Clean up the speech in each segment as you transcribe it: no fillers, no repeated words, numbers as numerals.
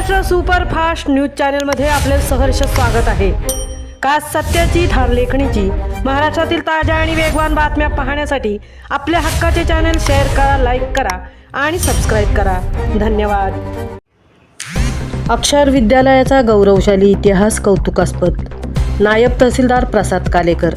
Maharashtra superfast news चॅनलमध्ये आपले सहर्ष स्वागत आहे। खास सत्याची ठार लेखणीची महाराष्ट्रातील ताज्या आणि वेगवान बातम्या पाहण्यासाठी आपल्या हक्काचे चॅनल शेअर करा, लाईक करा आणि सबस्क्राईब करा। धन्यवाद। अक्षर विद्यालयाचा गौरवशाली इतिहास कौतुकास्पद। नायब तहसीलदार प्रसाद कालेकर।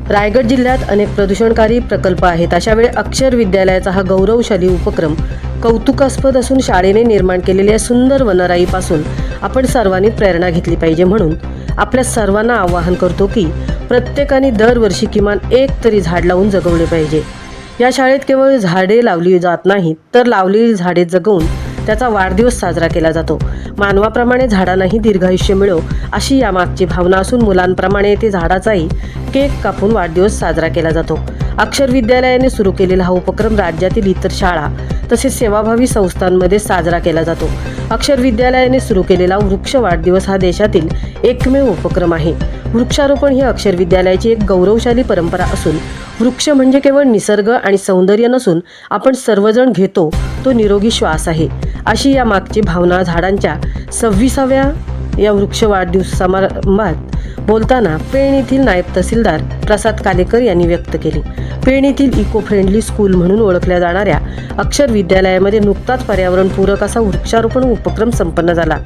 रायगड जिल्ह्यात अनेक प्रदूषणकारी प्रकल्प आहेत। अशा वेळी अक्षर विद्यालयाचा हा गौरवशाली उपक्रम कौतुकास्पद असून शाळेने निर्माण केलेल्या सुंदर वनराईपासून आपण सर्वांनी प्रेरणा घेतली पाहिजे। म्हणून आपल्या सर्वांना आवाहन करतो की प्रत्येकाने दरवर्षी किमान एक तरी झाड लावून जगवले पाहिजे। या शाळेत केवळ झाडे लावली जात नाहीत, तर लावलेली झाडे जगवून त्याचा वाढदिवस साजरा केला जातो। मानवाप्रमाणे झाडांनाही दीर्घायुष्य मिळो अशी यामागची भावना असून मुलांप्रमाणे येथे झाडाचाही केक कापून वाढदिवस साजरा केला जातो। अक्षर विद्यालयाने सुरू केलेला हा उपक्रम राज्यातील इतर शाळा तसेच सेवाभावी संस्थांमध्ये साजरा केला जातो। अक्षर विद्यालयाने सुरू केलेला वृक्ष वाढदिवस हा देशातील एकमेव उपक्रम आहे। वृक्षारोपण ही अक्षर विद्यालयाची एक गौरवशाली परंपरा असून वृक्ष म्हणजे केवळ निसर्ग आणि सौंदर्य नसून आपण सर्वजण घेतो तो निरोगी श्वास आहे, अशी या मागची भावना झाडांच्या 26व्या या वृक्ष वाढदिवस समारंभात बोलताना पेण येथील नायब तहसीलदार प्रसाद कालेकर यांनी व्यक्त केली। पेण येथील इको फ्रेंडली स्कूल म्हणून ओळखल्या जाणाऱ्या अक्षर विद्यालयामध्ये नुकताच पर्यावरणपूरक असा वृक्षारोपण उपक्रम संपन्न झाला।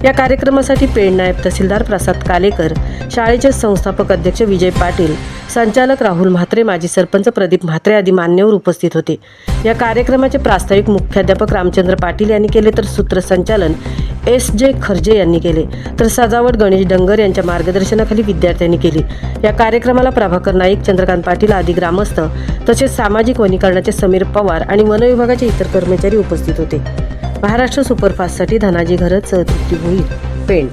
या कार्यक्रमासाठी पेण नायब तहसीलदार प्रसाद कालेकर, शाळेचे संस्थापक अध्यक्ष विजय पाटील, संचालक राहुल म्हात्रे, माजी सरपंच प्रदीप म्हात्रे आदी मान्यवर उपस्थित होते। या कार्यक्रमाचे प्रास्ताविक मुख्याध्यापक रामचंद्र पाटील यांनी केले, तर सूत्रसंचालन SJ खर्जे यांनी केले, तर सजावट गणेश डंगर यांच्या मार्गदर्शनाखाली विद्यार्थ्यांनी केली। या कार्यक्रमाला प्रभाकर नाईक, चंद्रकांत पाटील आदी ग्रामस्थ तसेच सामाजिक वनीकरणाचे समीर पवार आणि वन विभागाचे इतर कर्मचारी उपस्थित होते। महाराष्ट्र सुपरफास्टसाठी धनाजी घरत, तृप्ती भोईर, पेण।